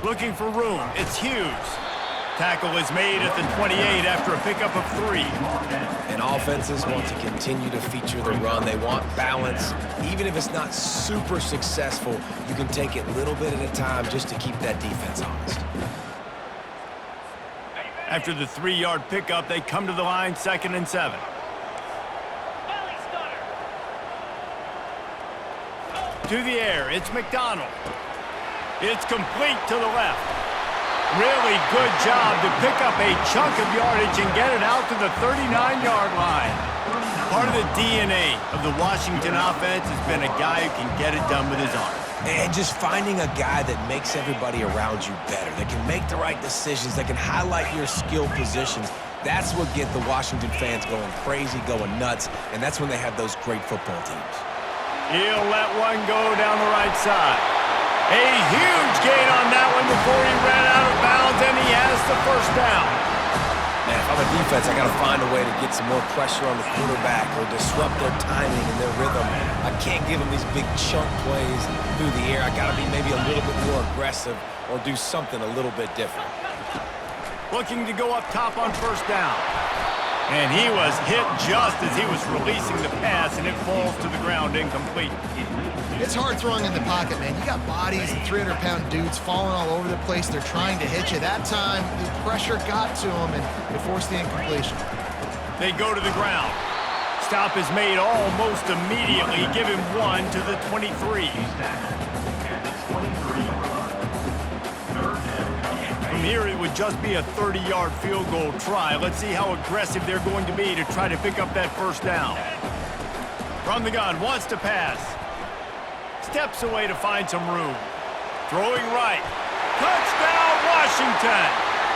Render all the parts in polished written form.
Looking for room. It's Hughes. Tackle is made at the 28 after a pickup of 3. And offenses want to continue to feature the run. They want balance. Even if it's not super successful, you can take it a little bit at a time just to keep that defense honest. After the 3-yard pickup, they come to the line, 2nd and 7. To the air, it's McDonald. It's complete to the left. Really good job to pick up a chunk of yardage and get it out to the 39-yard line. Part of the DNA of the Washington offense has been a guy who can get it done with his arm. And just finding a guy that makes everybody around you better, that can make the right decisions, that can highlight your skill positions. That's what gets the Washington fans going crazy, going nuts, and that's when they have those great football teams. He'll let one go down the right side. A huge gain on that one before he ran out of bounds, and he has the first down. Man, if I'm a defense, I got to find a way to get some more pressure on the quarterback or disrupt their timing and their rhythm. I can't give them these big chunk plays through the air. I got to be maybe a little bit more aggressive or do something a little bit different. Looking to go up top on first down. And he was hit just as he was releasing the pass, and it falls to the ground incomplete. It's hard throwing in the pocket, man. You got bodies and 300-pound dudes falling all over the place. They're trying to hit you. That time, the pressure got to them, and they forced the incompletion. They go to the ground. Stop is made almost immediately. Give him 1 to the 23. From here, it would just be a 30-yard field goal try. Let's see how aggressive they're going to be to try to pick up that first down. From the gun, wants to pass. Steps away to find some room. Throwing right. Touchdown, Washington!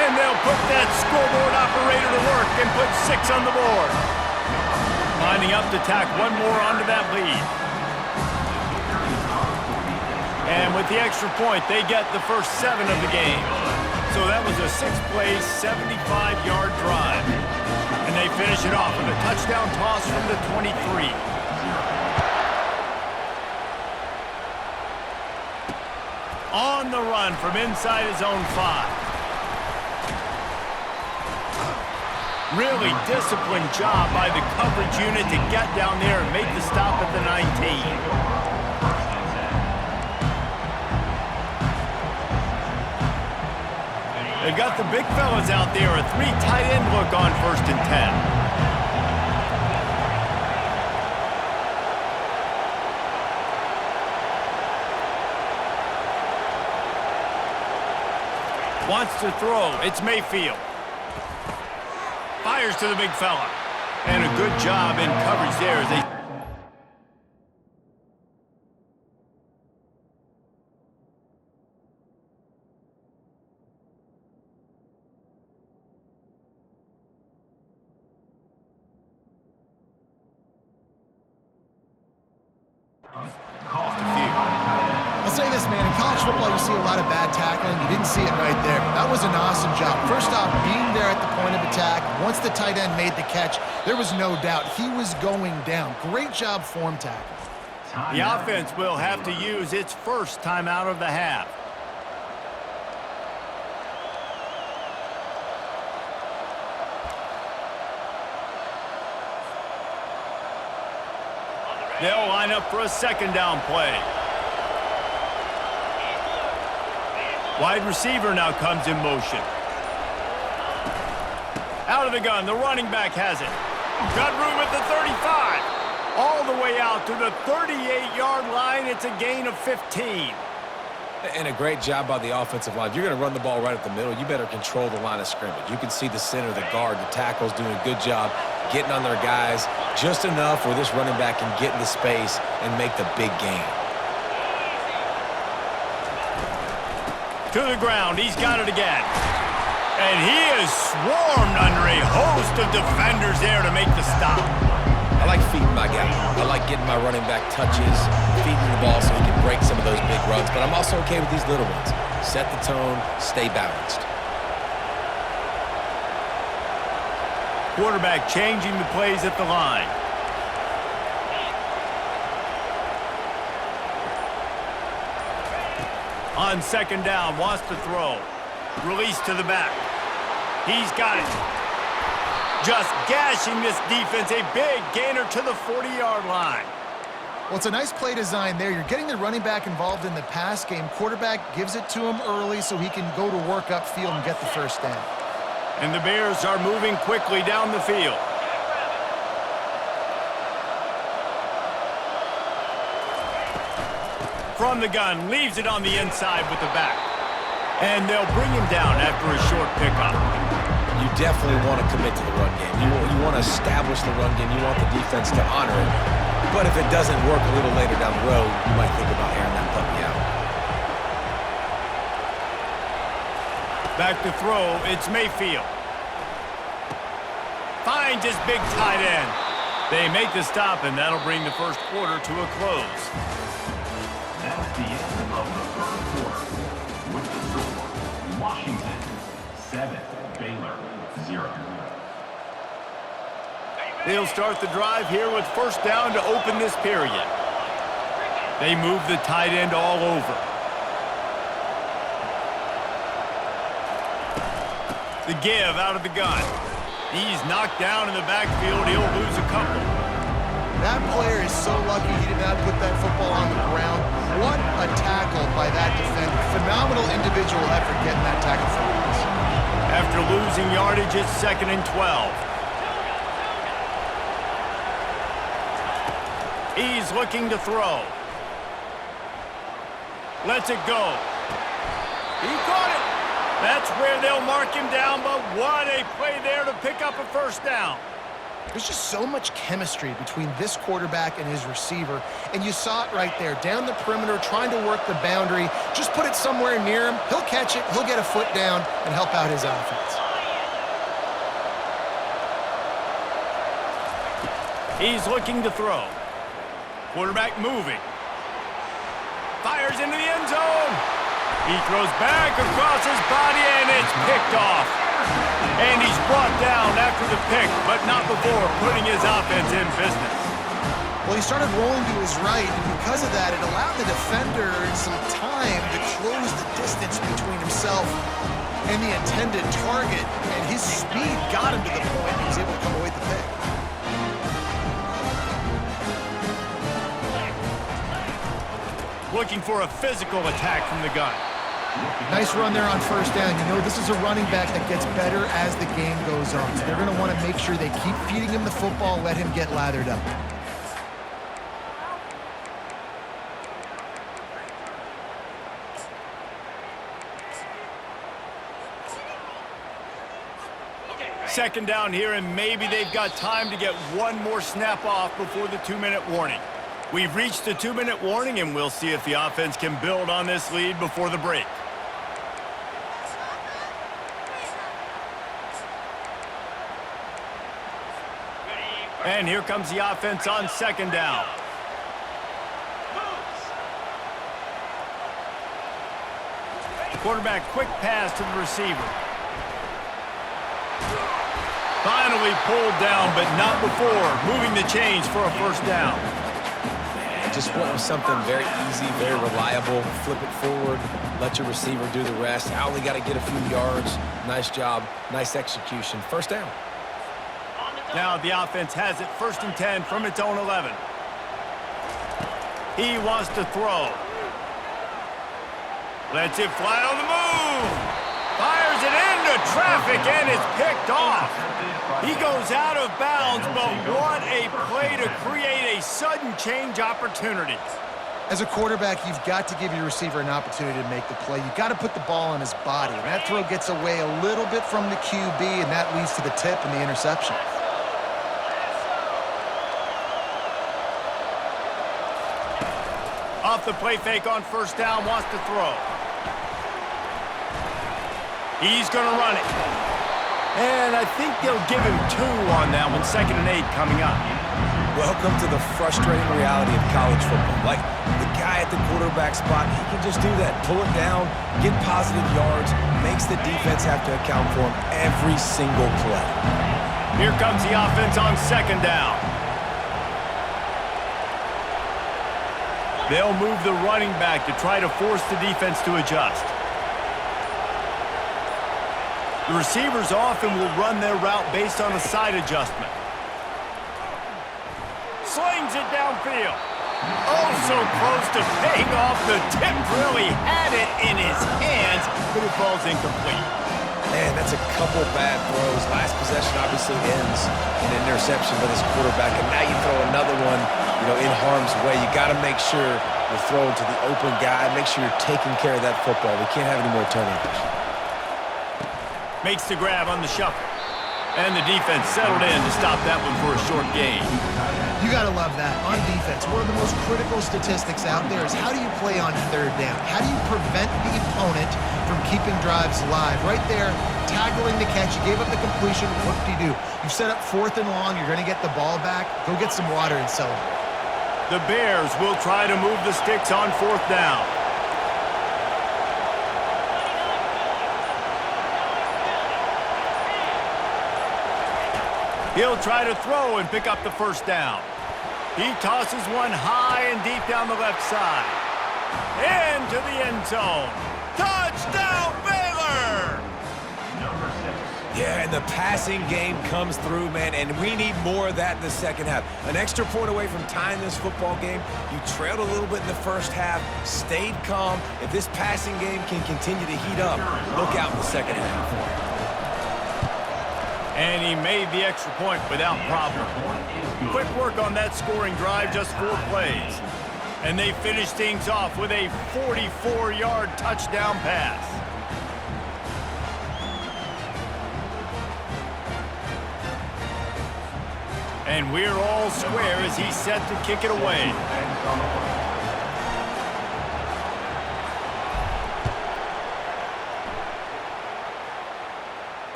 And they'll put that scoreboard operator to work and put 6 on the board. Lining up to tack one more onto that lead. And with the extra point, they get the first 7 of the game. So that was a 6-play, 75-yard drive. And they finish it off with a touchdown toss from the 23. On the run from inside his own 5. Really disciplined job by the coverage unit to get down there and make the stop at the 19. They've got the big fellas out there, a 3 tight end look on 1st and 10. Wants to throw. It's Mayfield. Fires to the big fella. And a good job in coverage there as they... I'll say this, man. In college football, you see a lot of bad tackling. You didn't see it right there. That was an awesome job. First off, being there at the point of attack. Once the tight end made the catch, there was no doubt he was going down. Great job form tackle. The offense will have to use its first timeout of the half. They'll line up for a 2nd down play. Wide receiver now comes in motion. Out of the gun, the running back has it. Got room at the 35. All the way out to the 38-yard line. It's a gain of 15. And a great job by the offensive line. If you're going to run the ball right up the middle, you better control the line of scrimmage. You can see the center, the guard, the tackles doing a good job getting on their guys just enough where this running back can get into space and make the big gain. To the ground, he's got it again. And he is swarmed under a host of defenders there to make the stop. I like feeding my guy. I like getting my running back touches, feeding the ball so he can break some of those big runs, but I'm also okay with these little ones. Set the tone, stay balanced. Quarterback changing the plays at the line. On second down, wants to throw. Release to the back. He's got it. Just gashing this defense. A big gainer to the 40-yard line. Well, it's a nice play design there. You're getting the running back involved in the pass game. Quarterback gives it to him early so he can go to work upfield and get the first down. And the Bears are moving quickly down the field. From the gun, leaves it on the inside with the back. And they'll bring him down after a short pickup. You definitely want to commit to the run game. You want to establish the run game. You want the defense to honor it. But if it doesn't work a little later down the road, you might think about airing that puppy out. Back to throw, it's Mayfield. Finds his big tight end. They make the stop, and that'll bring the first quarter to a close. That's the end of the third quarter. With the score, Washington 7, Baylor 0. They'll start the drive here with first down to open this period. They move the tight end all over. The give out of the gun. He's knocked down in the backfield. He'll lose a couple. That player is so lucky he did not put that football on the ground. What a tackle by that defender. Phenomenal individual effort getting that tackle for us. After losing yardage, it's 2nd and 12. He's looking to throw. Lets it go. He caught it. That's where they'll mark him down, but what a play there to pick up a first down. There's just so much chemistry between this quarterback and his receiver, and you saw it right there. Down the perimeter, trying to work the boundary. Just put it somewhere near him. He'll catch it, he'll get a foot down, and help out his offense. He's looking to throw. Quarterback moving. Fires into the end zone. He throws back across his body, and it's picked off. And he's brought down after the pick, but not before putting his offense in business. Well, he started rolling to his right, and because of that, it allowed the defender some time to close the distance between himself and the intended target, and his speed got him to the point he was able to come away with the pick. Looking for a physical attack from the gun. Nice run there on first down. You know, this is a running back that gets better as the game goes on. So they're going to want to make sure they keep feeding him the football, let him get lathered up. Second down here, and maybe they've got time to get one more snap off before the 2-minute warning. We've reached the 2-minute warning, and we'll see if the offense can build on this lead before the break. And here comes the offense on second down. Quarterback, quick pass to the receiver. Finally pulled down, but not before moving the chains for a first down. Just want something very easy, very reliable. Flip it forward, let your receiver do the rest. I only got to get a few yards. Nice job, nice execution. First down. Now the offense has it 1st and 10 from its own 11. He wants to throw. Lets it fly on the move. Fires it into traffic, and it's picked off. He goes out of bounds, but what a play to create a sudden change opportunity. As a quarterback, you've got to give your receiver an opportunity to make the play. You've got to put the ball on his body. And that throw gets away a little bit from the QB, and that leads to the tip and the interception. Off the play fake on first down, wants to throw. He's going to run it. And I think they'll give him 2 on that one. 2nd and 8 coming up. Welcome to the frustrating reality of college football. Like, the guy at the quarterback spot, he can just do that. Pull it down, get positive yards, makes the defense have to account for him every single play. Here comes the offense on second down. They'll move the running back to try to force the defense to adjust. The receivers often will run their route based on a side adjustment. Slings it downfield. Oh, so close to paying off. The tip really had it in his hands, but it falls incomplete. Man, that's a couple bad throws. Last possession obviously ends in an interception by this quarterback, and now you throw another one, in harm's way. You got to make sure you're throwing to the open guy. Make sure you're taking care of that football. We can't have any more turnovers. Makes the grab on the shuffle. And the defense settled in to stop that one for a short gain. You got to love that. On defense, one of the most critical statistics out there is how do you play on third down? How do you prevent the opponent from keeping drives alive? Right there, tackling the catch. You gave up the completion. What do you do? You've set up 4th and long. You're going to get the ball back. Go get some water and celebrate. The Bears will try to move the sticks on 4th down. He'll try to throw and pick up the first down. He tosses one high and deep down the left side. Into the end zone. Touchdown, Baylor! Number 6. Yeah, and the passing game comes through, man, and we need more of that in the second half. An extra point away from tying this football game. You trailed a little bit in the first half, stayed calm. If this passing game can continue to heat up, look out in the second half. And he made the extra point without problem. Quick work on that scoring drive, just 4 plays. And they finish things off with a 44-yard touchdown pass. And we're all square as he's set to kick it away.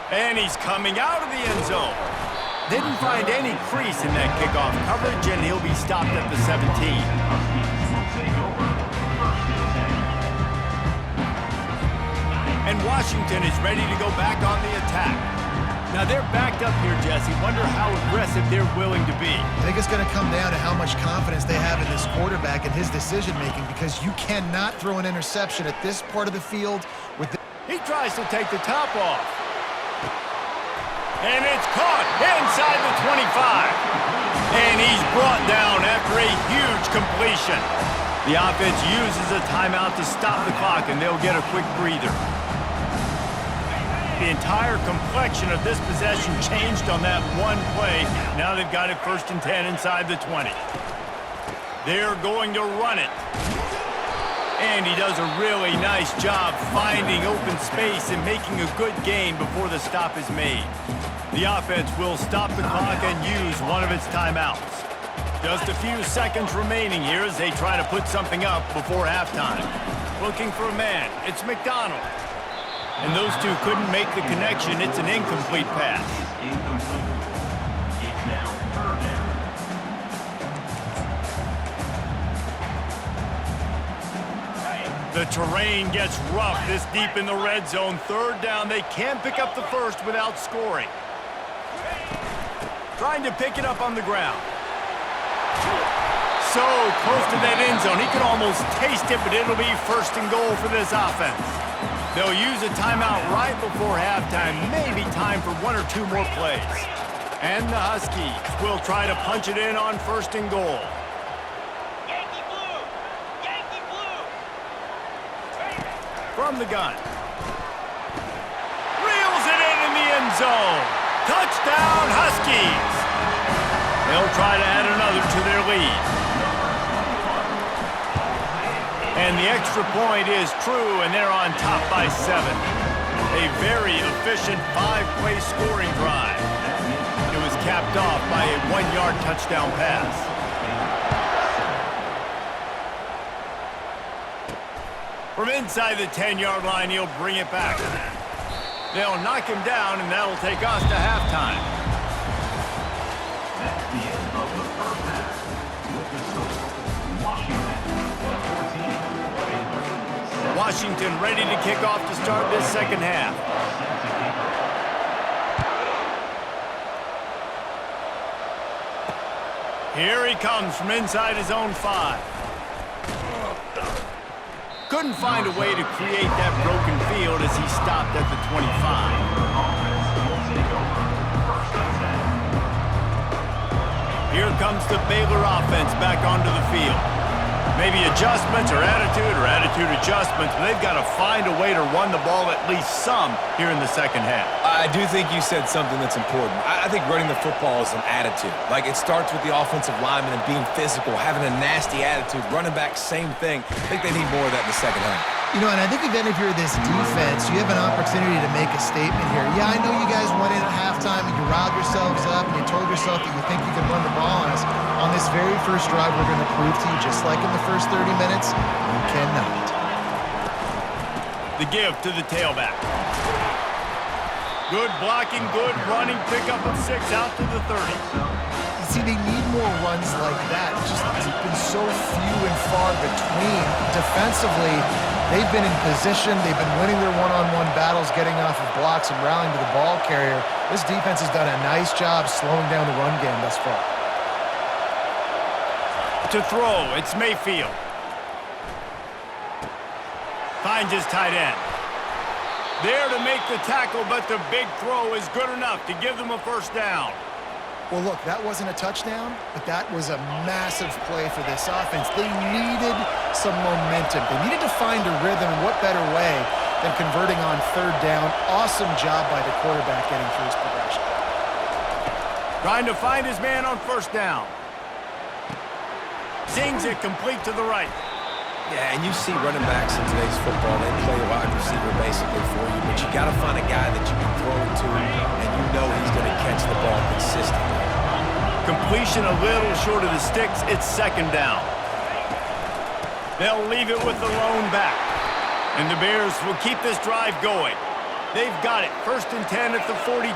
And he's coming out of the end zone. Didn't find any crease in that kickoff coverage, and he'll be stopped at the 17. And Washington is ready to go back on the attack. Now they're backed up here, Jesse. Wonder how aggressive they're willing to be. I think it's going to come down to how much confidence they have in this quarterback and his decision-making, because you cannot throw an interception at this part of the field with the... He tries to take the top off. And it's caught inside the 25. And he's brought down after a huge completion. The offense uses a timeout to stop the clock, and they'll get a quick breather. The entire complexion of this possession changed on that one play. Now they've got it 1st and 10 inside the 20. They're going to run it. And he does a really nice job finding open space and making a good gain before the stop is made. The offense will stop the clock and use one of its timeouts. Just a few seconds remaining here as they try to put something up before halftime. Looking for a man. It's McDonald. And those two couldn't make the connection. It's an incomplete pass. It's now 3rd down. The terrain gets rough this deep in the red zone. 3rd down. They can pick up the first without scoring. Trying to pick it up on the ground. So close to that end zone. He can almost taste it, but it'll be 1st and goal for this offense. They'll use a timeout right before halftime. Maybe time for 1 or 2 more plays. And the Huskies will try to punch it in on 1st and goal. Yankee blue! Yankee blue! From the gun. Reels it in the end zone. Touchdown, Huskies! They'll try to add another to their lead. And the extra point is true, and they're on top by 7. A very efficient 5-play scoring drive. It was capped off by a 1-yard touchdown pass. From inside the 10-yard line, he'll bring it back. They'll knock him down, and that'll take us to halftime. That's the end of the first half. With the score, Washington 14, Baylor 7. Washington ready to kick off to start this second half. Here he comes from inside his own 5. Couldn't find a way to create that broken field as he stopped at the 25. Here comes the Baylor offense back onto the field. Maybe adjustments or attitude adjustments, but they've got to find a way to run the ball at least some here in the second half. I do think you said something that's important. I think running the football is an attitude. Like, it starts with the offensive lineman and being physical, having a nasty attitude. Running back, same thing. I think they need more of that in the second half. You know, and I think even if you're this defense, you have an opportunity to make a statement here. Yeah, I know you guys went in at halftime and you riled yourselves up and you told yourself that you think you can run the ball on us. On this very first drive, we're going to prove to you, just like in the first 30 minutes, you cannot. The give to the tailback. Good blocking, good running, pickup of 6 out to the 30. See, they need more runs like that. It's just been so few and far between. Defensively, they've been in position. They've been winning their one-on-one battles, getting off of blocks and rallying to the ball carrier. This defense has done a nice job slowing down the run game thus far. To throw, it's Mayfield. Finds his tight end. There to make the tackle, but the big throw is good enough to give them a first down. Well, look, that wasn't a touchdown, but that was a massive play for this offense. They needed some momentum. They needed to find a rhythm, and what better way than converting on third down. Awesome job by the quarterback getting through his progression. Trying to find his man on first down. Sings it complete to the right. Yeah, and you see running backs in today's football, they play wide receiver basically for you, but you got to find a guy that you can throw it to, and you know he's going to catch the ball consistently. Completion a little short of the sticks. It's second down. They'll leave it with the lone back. And the Bears will keep this drive going. They've got it. 1st and 10 at the 42.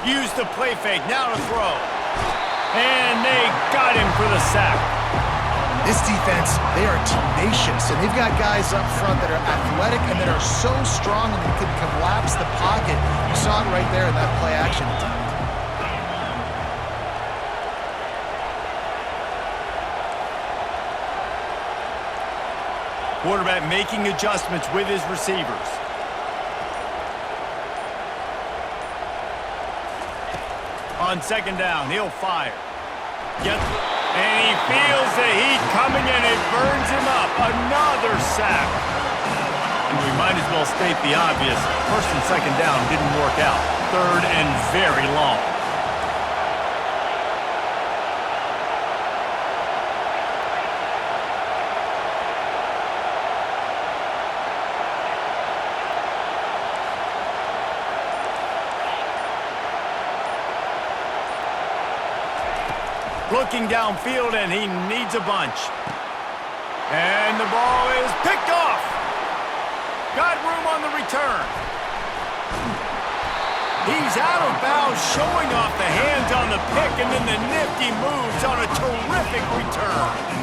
Use the play fake. Now to throw. And they got him for the sack. This defense, they are tenacious, and they've got guys up front that are athletic and that are so strong and they can collapse the pocket. You saw it right there in that play action attempt. Quarterback making adjustments with his receivers. On second down, he'll fire. And he feels the heat coming and it burns him up. Another sack. And we might as well state the obvious. 1st and second down didn't work out. 3rd and very long. Looking downfield, and he needs a bunch. And the ball is picked off. Got room on the return. He's out of bounds, showing off the hands on the pick, and then the nifty moves on a terrific return.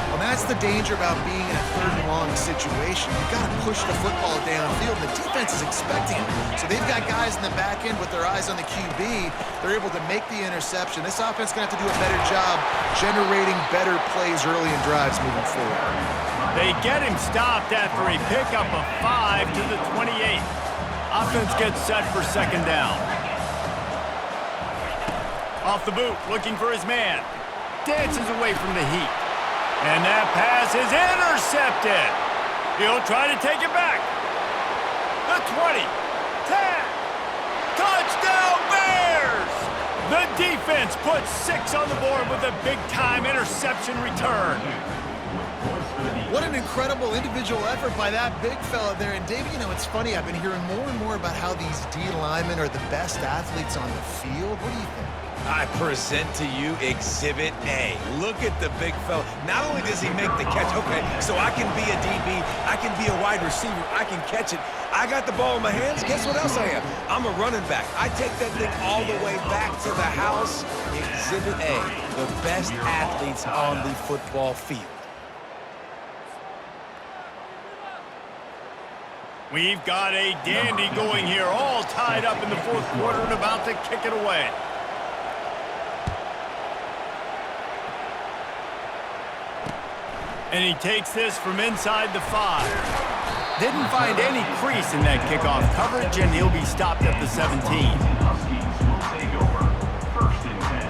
Well, that's the danger about being in a 3rd and long situation. You've got to push the football downfield. The defense is expecting it. So they've got guys in the back end with their eyes on the QB. They're able to make the interception. This offense is going to have to do a better job generating better plays early in drives moving forward. They get him stopped after a pickup of 5 to the 28. Offense gets set for second down. Off the boot, looking for his man. Dances away from the heat. And that pass is intercepted. He'll try to take it back. The 20, 10, touchdown Bears! The defense puts 6 on the board with a big-time interception return. What an incredible individual effort by that big fella there. And David, you know, it's funny, I've been hearing more and more about how these D linemen are the best athletes on the field. What do you think? I present to you Exhibit A. Look at the big fella. Not only does he make the catch, okay, so I can be a DB, I can be a wide receiver, I can catch it. I got the ball in my hands. Guess what else I am? I'm a running back. I take that thing all the way back to the house. Exhibit A, the best athletes on the football field. We've got a dandy going here, all tied up in the 4th quarter and about to kick it away. And he takes this from inside the 5. Didn't find any crease in that kickoff coverage, and he'll be stopped at the 17. Huskies will take over. First and 10.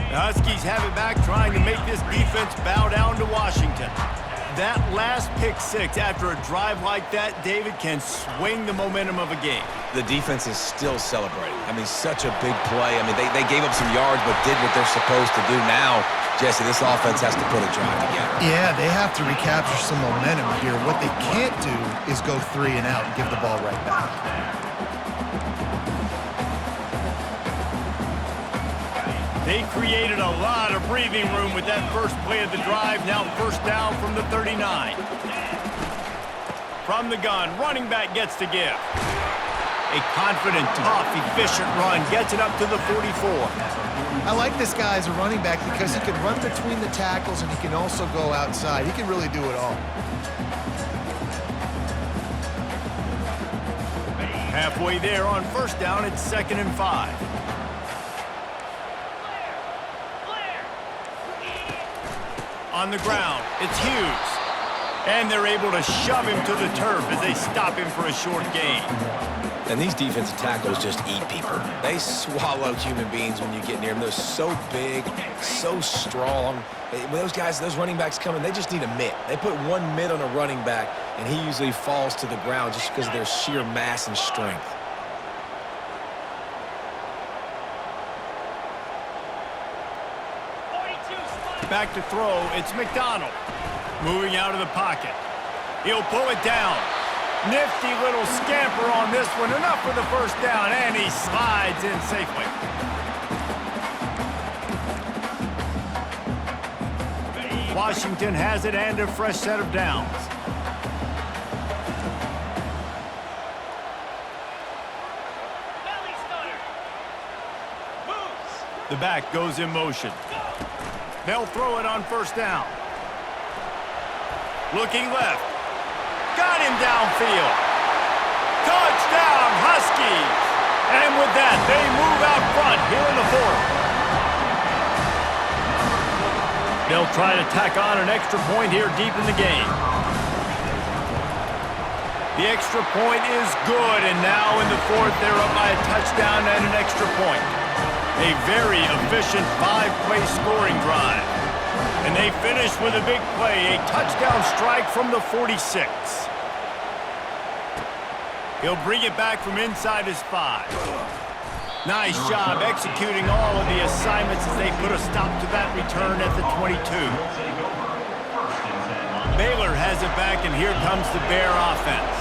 The Huskies have it back, trying to make this defense bow down to Washington. That last pick 6 after a drive like that, David, can swing the momentum of a game. The defense is still celebrating. I mean, such a big play. I mean, they gave up some yards but did what they're supposed to do. Now, Jesse, this offense has to put a drive together. Yeah, they have to recapture some momentum here. What they can't do is go 3 and out and give the ball right back. They created a lot of breathing room with that first play of the drive. Now first down from the 39. From the gun, running back gets to give. A confident, tough, efficient run gets it up to the 44. I like this guy as a running back because he can run between the tackles and he can also go outside. He can really do it all. Halfway there on first down, it's 2nd and 5. On the ground, it's Hughes. And they're able to shove him to the turf as they stop him for a short gain. And these defensive tackles just eat people. They swallow human beings when you get near them. They're so big, so strong. When those guys, those running backs come in, they just need a mitt. They put one mitt on a running back, and he usually falls to the ground just because of their sheer mass and strength. Back to throw, it's McDonald. Moving out of the pocket. He'll pull it down. Nifty little scamper on this one. Enough for the first down, and he slides in safely. Washington has it and a fresh set of downs. The back goes in motion. They'll throw it on first down. Looking left. Got him downfield. Touchdown, Huskies! And with that, they move out front here in the 4th. They'll try to tack on an extra point here deep in the game. The extra point is good, and now in the 4th, they're up by a touchdown and an extra point. A very efficient 5-play scoring drive. And they finish with a big play, a touchdown strike from the 46. He'll bring it back from inside his 5. Nice job executing all of the assignments as they put a stop to that return at the 22. Baylor has it back, and here comes the Bear offense.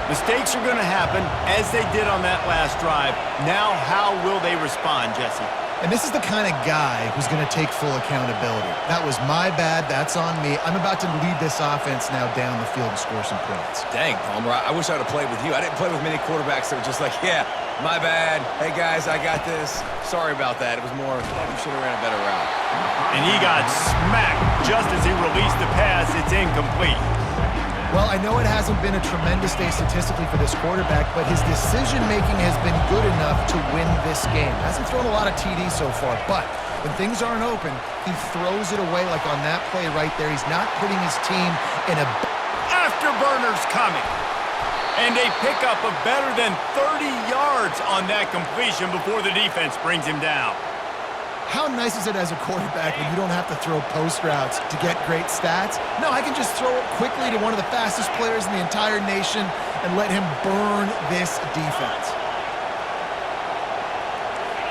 Mistakes are going to happen, as they did on that last drive. Now, how will they respond, Jesse? And this is the kind of guy who's going to take full accountability. That was my bad. That's on me. I'm about to lead this offense now down the field and score some points. Dang, Palmer, I wish I would have played with you. I didn't play with many quarterbacks that were just like, yeah, my bad. Hey, guys, I got this. Sorry about that. It was more, you should have ran a better route. And he got smacked just as he released the pass. It's incomplete. Well, I know it hasn't been a tremendous day statistically for this quarterback, but his decision-making has been good enough to win this game. Hasn't thrown a lot of TDs so far, but when things aren't open, he throws it away like on that play right there. He's not putting his team in a... Afterburners coming. And a pickup of better than 30 yards on that completion before the defense brings him down. How nice is it as a quarterback when you don't have to throw post routes to get great stats? No, I can just throw it quickly to one of the fastest players in the entire nation and let him burn this defense.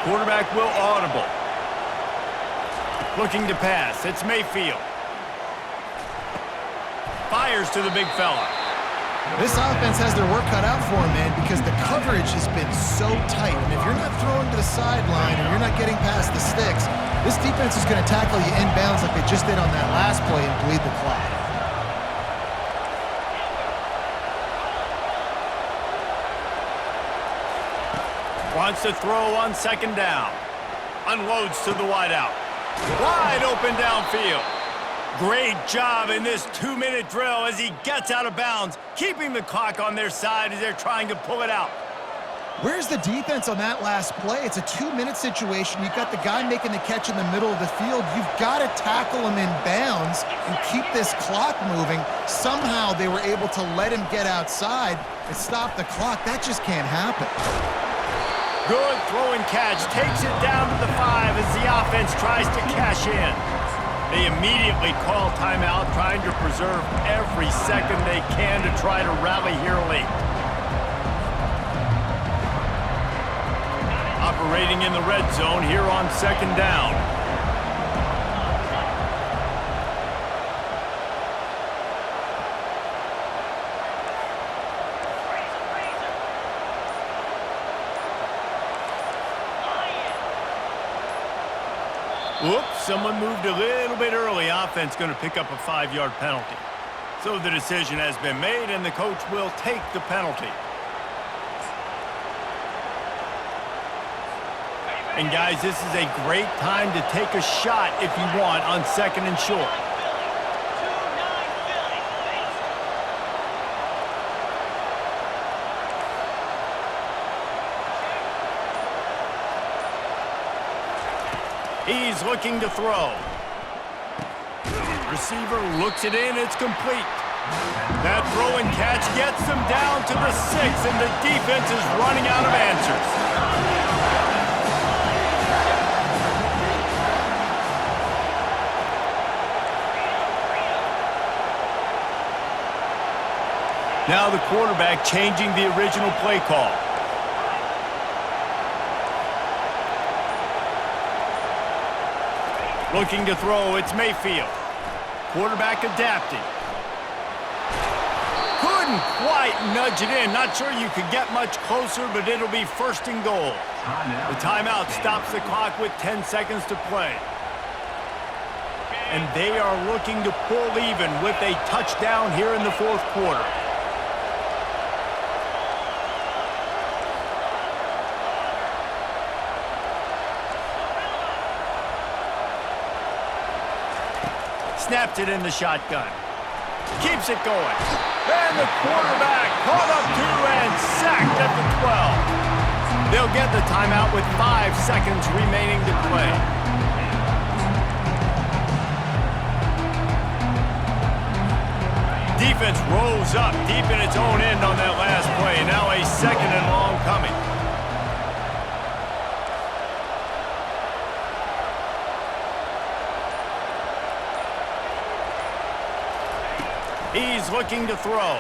Quarterback will audible. Looking to pass. It's Mayfield. Fires to the big fella. This offense has their work cut out for them, man, because the coverage has been so tight. And if you're not throwing to the sideline or you're not getting past the sticks, this defense is going to tackle you inbounds like they just did on that last play and bleed the clock. Wants to throw on second down. Unloads to the wideout. Wide open downfield. Great job in this 2-minute drill as he gets out of bounds, keeping the clock on their side as they're trying to pull it out. Where's the defense on that last play? It's a 2-minute situation. You've got the guy making the catch in the middle of the field. You've got to tackle him in bounds and keep this clock moving. Somehow they were able to let him get outside and stop the clock. That just can't happen. Good throw and catch. Takes it down to the 5 as the offense tries to cash in. They immediately call timeout, trying to preserve every second they can to try to rally here late. Operating in the red zone here on 2nd down. Whoops, someone moved a little bit early. Offense going to pick up a 5-yard penalty. So the decision has been made, and the coach will take the penalty. And guys, this is a great time to take a shot if you want on 2nd and short. He's looking to throw. Receiver looks it in, it's complete. That throw and catch gets them down to the 6, and the defense is running out of answers. Now the quarterback changing the original play call. Looking to throw, it's Mayfield. Quarterback adapting. Couldn't quite nudge it in. Not sure you could get much closer, but it'll be 1st and goal. The timeout stops the clock with 10 seconds to play. And they are looking to pull even with a touchdown here in the 4th quarter. Snaps it in the shotgun. Keeps it going. And the quarterback caught up to and sacked at the 12. They'll get the timeout with 5 seconds remaining to play. Defense rolls up deep in its own end on that last play. Now a 2nd and long coming. He's looking to throw.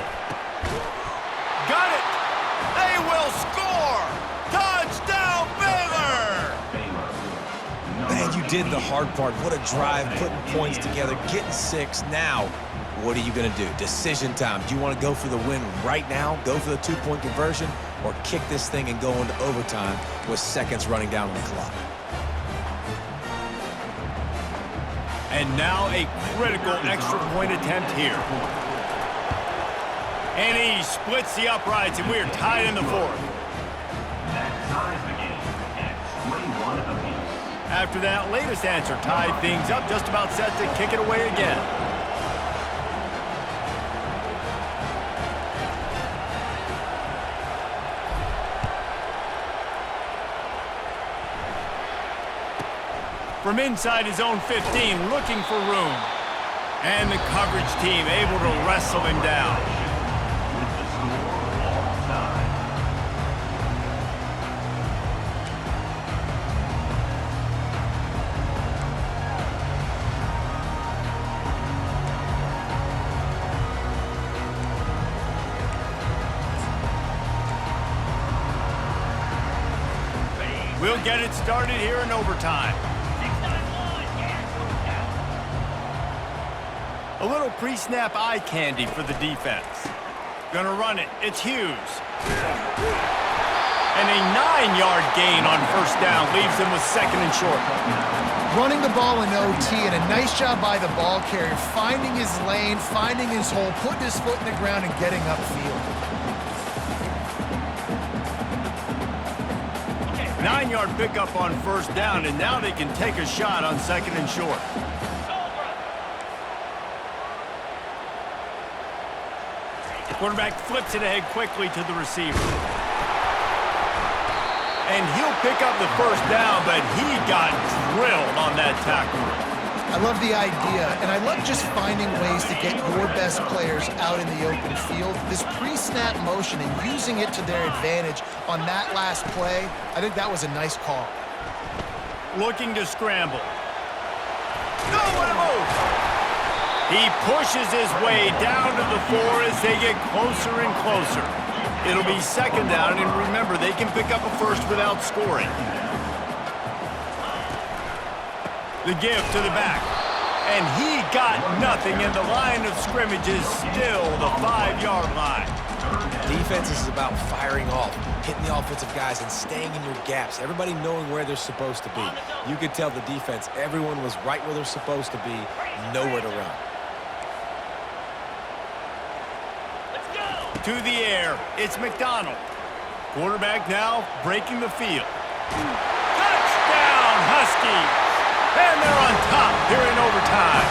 Got it! They will score! Touchdown, Baylor! Man, you did the hard part. What a drive, putting points together, getting 6. Now, what are you going to do? Decision time. Do you want to go for the win right now, go for the 2-point conversion, or kick this thing and go into overtime with seconds running down on the clock? And now a critical extra point attempt here. And he splits the uprights, and we're tied in the 4th. That ties the game at 21 apiece. After that latest answer tied things up, just about set to kick it away again. From inside his own 15, looking for room. And the coverage team able to wrestle him down. With the score offside. We'll get it started here in overtime. A little pre-snap eye candy for the defense. Gonna run it. It's Hughes. And a 9-yard gain on 1st down leaves them with 2nd and short. Running the ball in OT, and a nice job by the ball carrier, finding his lane, finding his hole, putting his foot in the ground, and getting upfield. 9-yard pickup on 1st down, and now they can take a shot on 2nd and short. Quarterback flips it ahead quickly to the receiver. And he'll pick up the first down, but he got drilled on that tackle. I love the idea, and I love just finding ways to get your best players out in the open field. This pre-snap motion and using it to their advantage on that last play, I think that was a nice call. Looking to scramble. No, what a move! He pushes his way down to the 4 as they get closer and closer. It'll be second down, and remember, they can pick up a first without scoring. The give to the back. And he got nothing, and the line of scrimmage is still the 5-yard line. Defense is about firing off, hitting the offensive guys, and staying in your gaps. Everybody knowing where they're supposed to be. You could tell the defense, everyone was right where they're supposed to be, nowhere to run. Let's go. To the air, it's McDonald. Quarterback now breaking the field. Touchdown, Huskies! And they're on top here in overtime.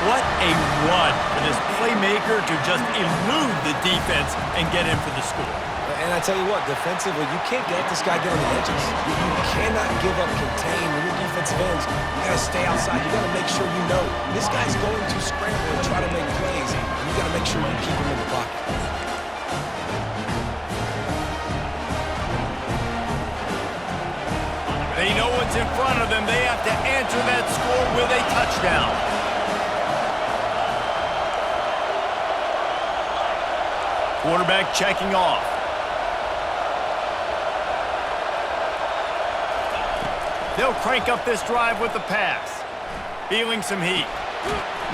What a run for this playmaker to just elude the defense and get in for the score. And I tell you what, defensively, you can't let this guy get on the edges. You cannot give up contain when your defensive ends. You got to stay outside. You got to make sure you know this guy's going to scramble and try to make plays. And you got to make sure you keep him in the pocket. They know what's in front of them. They have to answer that score with a touchdown. Quarterback checking off. They'll crank up this drive with the pass. Feeling some heat.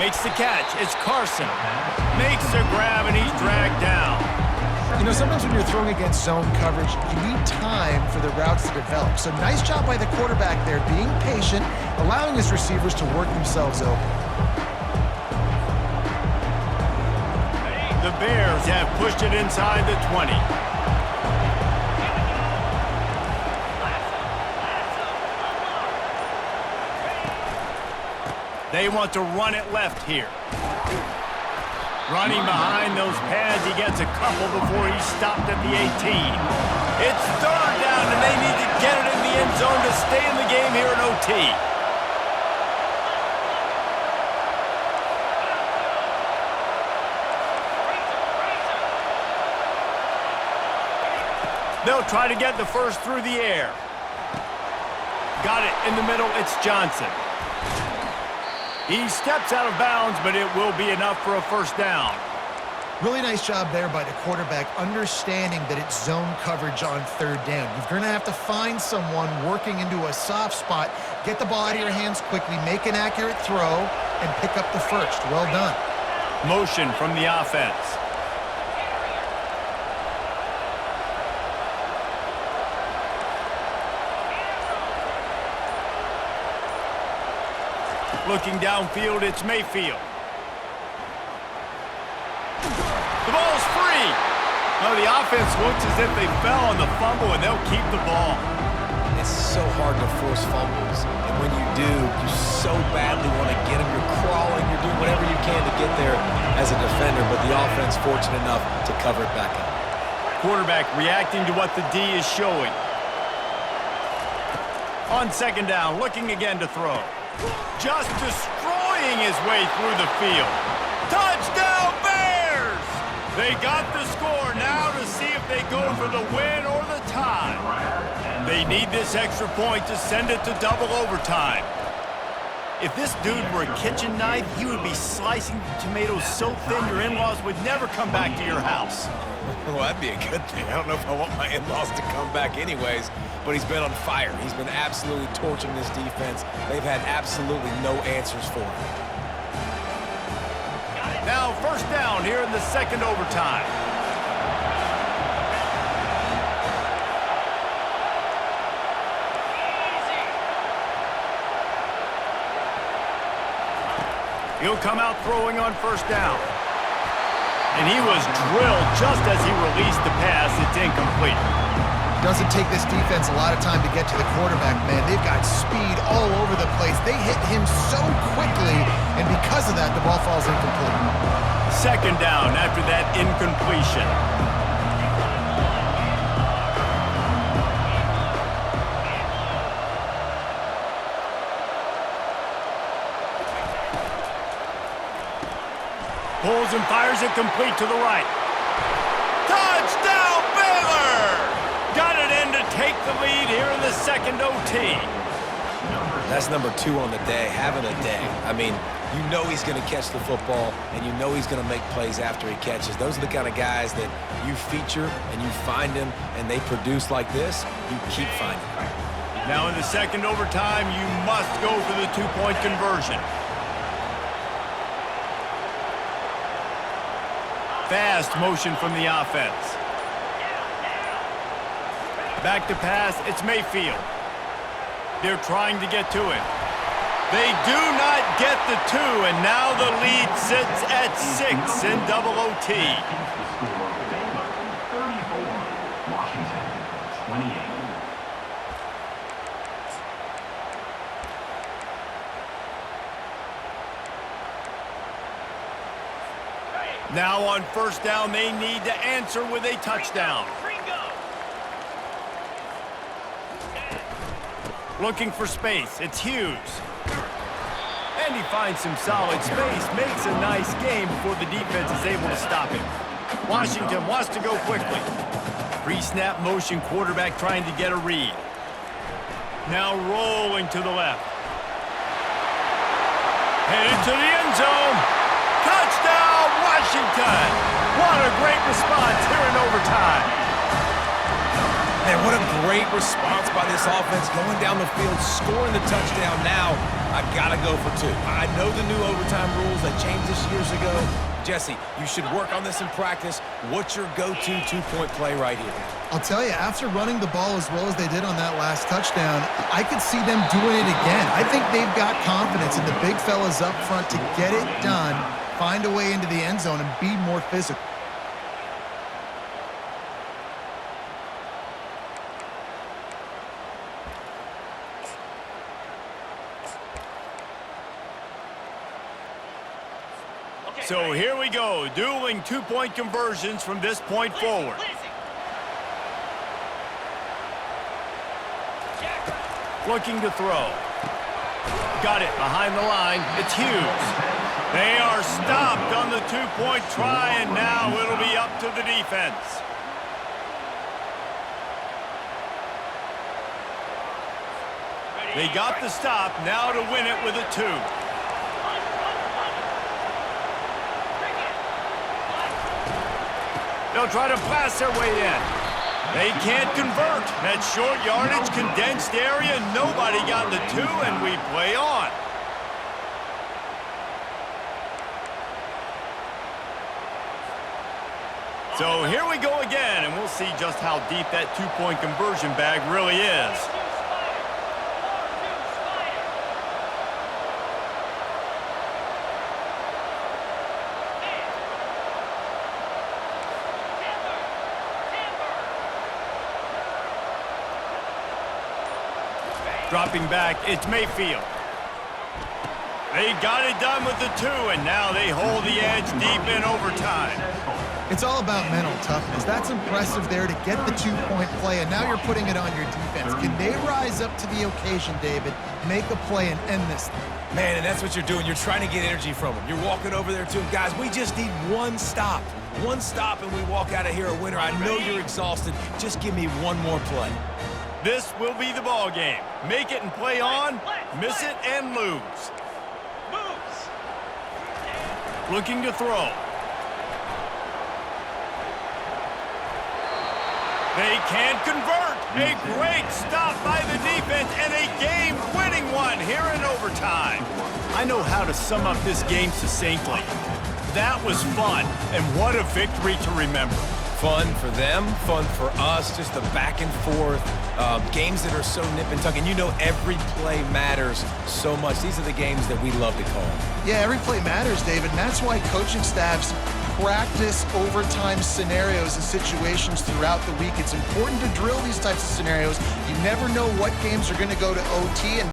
Makes the catch. It's Carson. Makes the grab, and he's dragged down. You know, sometimes when you're throwing against zone coverage, you need time for the routes to develop. So nice job by the quarterback there, being patient, allowing his receivers to work themselves open. The Bears have pushed it inside the 20. They want to run it left here. Running behind those pads, he gets a couple before he's stopped at the 18. It's third down, and they need to get it in the end zone to stay in the game here in OT. They'll try to get the first through the air. Got it in the middle, it's Johnson. He steps out of bounds, but it will be enough for a first down. Really nice job there by the quarterback, understanding that it's zone coverage on third down. You're going to have to find someone working into a soft spot, get the ball out of your hands quickly, make an accurate throw, and pick up the first. Well done. Motion from the offense. Looking downfield, it's Mayfield. The ball's free. No, the offense looks as if they fell on the fumble, and they'll keep the ball. It's so hard to force fumbles, and when you do, you so badly want to get them. You're crawling, you're doing whatever you can to get there as a defender, but the offense fortunate enough to cover it back up. Quarterback reacting to what the D is showing. On second down, looking again to throw. Just destroying his way through the field. Touchdown, Bears! They got the score now to see if they go for the win or the tie. They need this extra point to send it to double overtime. If this dude were a kitchen knife, he would be slicing tomatoes so thin your in-laws would never come back to your house. Well, that'd be a good thing. I don't know if I want my in-laws to come back anyways, but he's been on fire. He's been absolutely torching this defense. They've had absolutely no answers for him. Now first down here in the second overtime. He'll come out throwing on first down. And he was drilled just as he released the pass. It's incomplete. Doesn't take this defense a lot of time to get to the quarterback, man. They've got speed all over the place. They hit him so quickly, and because of that, the ball falls incomplete. Second down after that incompletion. Pulls and fires it complete to the right. Touchdown, Baylor! Got it in to take the lead here in the second OT. That's number 2 on the day, having a day. I mean, you know he's going to catch the football, and you know he's going to make plays after he catches. Those are the kind of guys that you feature and you find them, and they produce like this, you keep finding them. Now in the second overtime, you must go for the 2-point conversion. Fast motion from the offense. Back to pass, it's Mayfield. They're trying to get to it. They do not get the 2, and now the lead sits at 6 in double OT. Baylor 34, Washington 28. Now on first down, they need to answer with a touchdown. Looking for space, it's Hughes. And he finds some solid space, makes a nice game before the defense is able to stop him. Washington wants to go quickly. Pre-snap motion, quarterback trying to get a read. Now rolling to the left. Headed to the end zone. Touchdown, Washington! What a great response here in overtime. Man, what a great response by this offense, going down the field, scoring the touchdown. Now, I gotta go for 2. I know the new overtime rules that changed this years ago. Jesse, you should work on this in practice. What's your go-to 2-point play right here? I'll tell you, after running the ball as well as they did on that last touchdown, I could see them doing it again. I think they've got confidence in the big fellas up front to get it done, find a way into the end zone, and be more physical. So here we go, dueling 2-point conversions from this point forward. Looking to throw. Got it behind the line, it's Hughes. They are stopped on the 2-point try, and now it'll be up to the defense. They got the stop, now to win it with a 2. They'll try to blast their way in. They can't convert. That short yardage, condensed area, nobody got the 2, and we play on. So here we go again, and we'll see just how deep that 2-point conversion bag really is. Dropping back, it's Mayfield. They got it done with the 2, and now they hold the edge deep in overtime. It's all about mental toughness. That's impressive there to get the 2-point play, and now you're putting it on your defense. Can they rise up to the occasion, David, make a play and end this thing? Man, and that's what you're doing. You're trying to get energy from them. You're walking over there to them. Guys, we just need one stop. One stop, and we walk out of here a winner. I know you're exhausted. Just give me one more play. This will be the ball game. Make it and play on, miss it and lose. Looking to throw. They can't convert. A great stop by the defense and a game-winning one here in overtime. I know how to sum up this game succinctly. That was fun, and what a victory to remember. Fun for them, fun for us, just the back and forth, games that are so nip and tuck, and you know every play matters so much. These are the games that we love to call. Yeah, every play matters, David, and that's why coaching staffs practice overtime scenarios and situations throughout the week. It's important to drill these types of scenarios. You never know what games are going to go to OT, and